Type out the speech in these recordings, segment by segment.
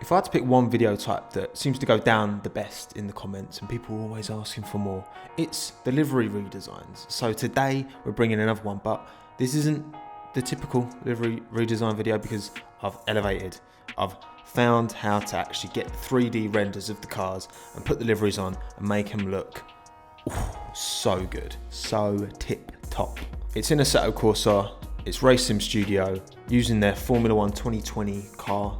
If I had to pick one video type that seems to go down the best in the comments and people are always asking for more, it's the livery redesigns. So today we're bringing another one, but this isn't the typical livery redesign video because I've elevated. I've found how to actually get 3D renders of the cars and put the liveries on and make them look so good, so tip top. It's in Assetto Corsa, it's RaceSimStudio, using their Formula 1 2020 car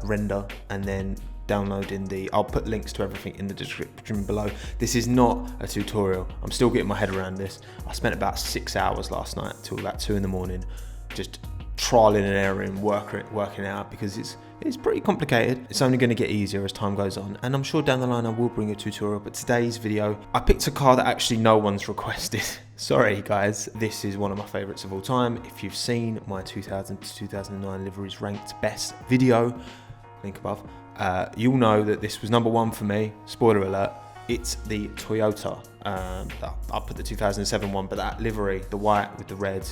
render, and then downloading I'll put links to everything in the description below. This is not a tutorial. I'm still getting my head around this. I spent about 6 hours last night till about 2 in the morning just trialing an area and working it out because it's pretty complicated. It's only going to get easier as time goes on, and I'm sure down the line I will bring a tutorial, but today's video I picked a car that actually no one's requested. Sorry guys, this is one of my favorites of all time. If you've seen my 2000 to 2009 liveries ranked best video, link above, you'll know that this was number one for me. Spoiler alert, it's the Toyota. I'll put the 2007 one, but that livery, the white with the red,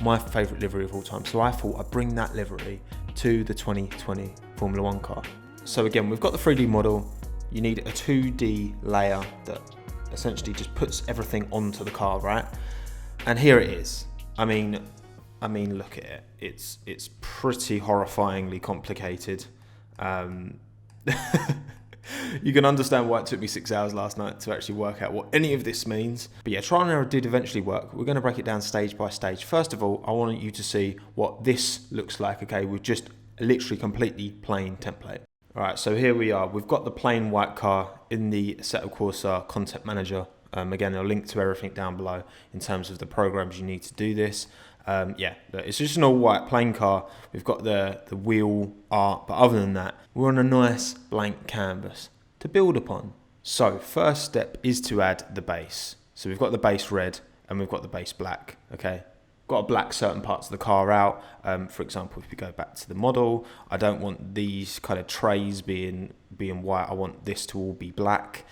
my favourite livery of all time. So I thought I'd bring that livery to the 2020 Formula 1 car. So again, we've got the 3D model. You need a 2D layer that essentially just puts everything onto the car, right? And here it is. I mean, look at it. It's pretty horrifyingly complicated. You can understand why it took me 6 hours last night to actually work out what any of this means. But yeah, trial and error did eventually work. We're going to break it down stage by stage. First of all, I want you to see what this looks like, okay, with just a literally completely plain template. All right, so here we are. We've got the plain white car in the Assetto Corsa Concept Manager. Again, I'll link to everything down below in terms of the programs you need to do this. Yeah, it's just an all white plain car. We've got the wheel art, but other than that, we're on a nice blank canvas to build upon. So first step is to add the base. So we've got the base red and we've got the base black, okay? Got to black certain parts of the car out. For example, if we go back to the model, I don't want these kind of trays being white. I want this to all be black.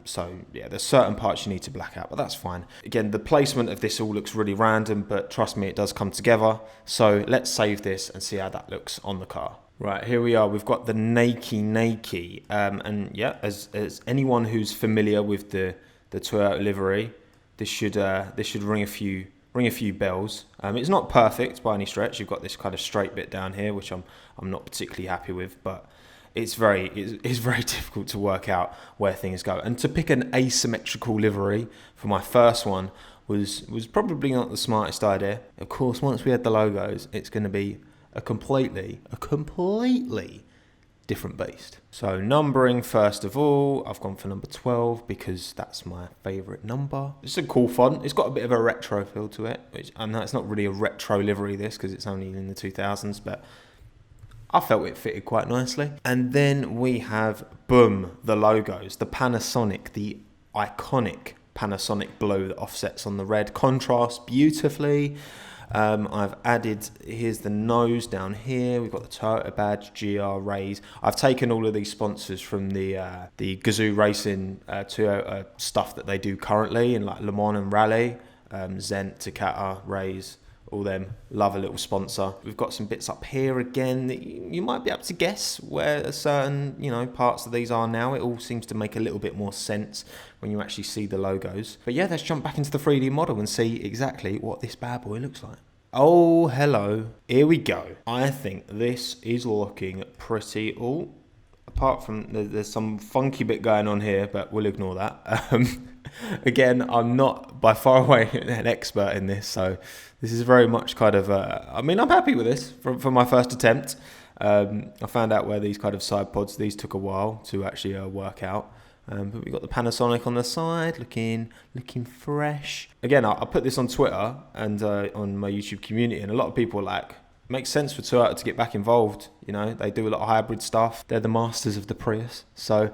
So yeah, there's certain parts you need to black out, but that's fine. Again, the placement of this all looks really random, but trust me, it does come together. So let's save this and see how that looks on the car. Right, here we are. We've got the Nike, and yeah, as anyone who's familiar with the Toyota livery, this should ring a few bells. It's not perfect by any stretch. You've got this kind of straight bit down here, which I'm not particularly happy with, but it's very difficult to work out where things go. And to pick an asymmetrical livery for my first one was probably not the smartest idea. Of course, once we had the logos, it's going to be a completely different beast. So numbering, first of all, I've gone for number 12 because that's my favourite number. It's a cool font. It's got a bit of a retro feel to it, which I know it's not really a retro livery this because it's only in the 2000s, but I felt it fitted quite nicely. And then we have, boom, the logos, the Panasonic, the iconic Panasonic blue that offsets on the red, contrasts beautifully. I've added, here's the nose down here. We've got the Toyota badge, GR, Rays. I've taken all of these sponsors from the Gazoo Racing Toyota stuff that they do currently in like Le Mans and Rally, Zent, Takata, Rays, all them. Love a little sponsor. We've got some bits up here again that you might be able to guess where certain, parts of these are now. It all seems to make a little bit more sense when you actually see the logos. But yeah, let's jump back into the 3D model and see exactly what this bad boy looks like. Oh, hello. Here we go. I think this is looking pretty... Oh, apart from there's some funky bit going on here, but we'll ignore that. Again, I'm not by far away an expert in this, so this is very much kind of... I'm happy with this for my first attempt. I found out where these kind of side pods, these took a while to actually work out. But we've got the Panasonic on the side, looking fresh. Again, I put this on Twitter and on my YouTube community, and a lot of people are like, makes sense for Toyota to get back involved. They do a lot of hybrid stuff. They're the masters of the Prius. So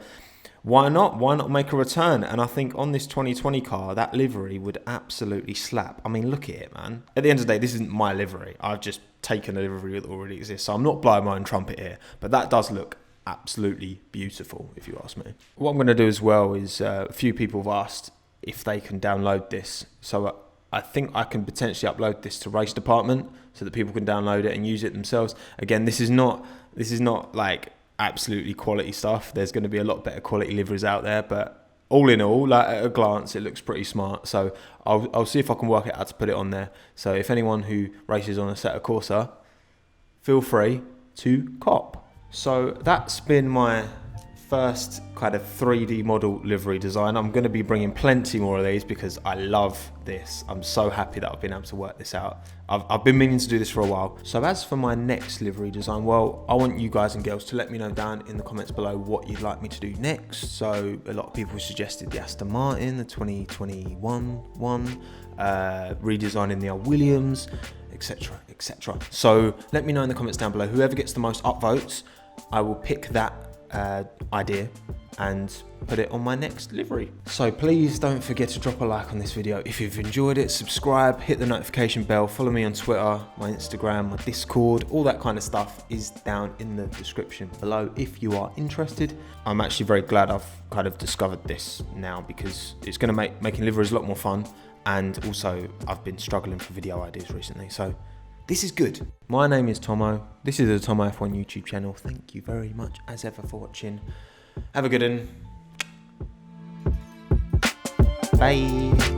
why not? Why not make a return? And I think on this 2020 car, that livery would absolutely slap. Look at it, man. At the end of the day, this isn't my livery. I've just taken a livery that already exists. So I'm not blowing my own trumpet here. But that does look absolutely beautiful, if you ask me. What I'm going to do as well is a few people have asked if they can download this. So I think I can potentially upload this to Race Department so that people can download it and use it themselves. Again, this is not like absolutely quality stuff. There's going to be a lot better quality liveries out there, but all in all, like at a glance, it looks pretty smart. So I'll see if I can work it out to put it on there. So if anyone who races on Assetto Corsa, feel free to cop. So that's been my first kind of 3D model livery design. I'm going to be bringing plenty more of these because I love this. I'm so happy that I've been able to work this out. I've been meaning to do this for a while. So as for my next livery design, well, I want you guys and girls to let me know down in the comments below what you'd like me to do next. So a lot of people suggested the Aston Martin, the 2021 one, redesigning the old Williams, etc, etc. So let me know in the comments down below. Whoever gets the most upvotes, I will pick that idea and put it on my next livery. So please don't forget to drop a like on this video if you've enjoyed it, subscribe, hit the notification bell, follow me on Twitter, my Instagram, my Discord, all that kind of stuff is down in the description below if you are interested. I'm actually very glad I've kind of discovered this now because it's going to make making liveries a lot more fun, and also I've been struggling for video ideas recently, so this is good. My name is Tommo. This is the Tommo F1 YouTube channel. Thank you very much as ever for watching. Have a good one. Bye.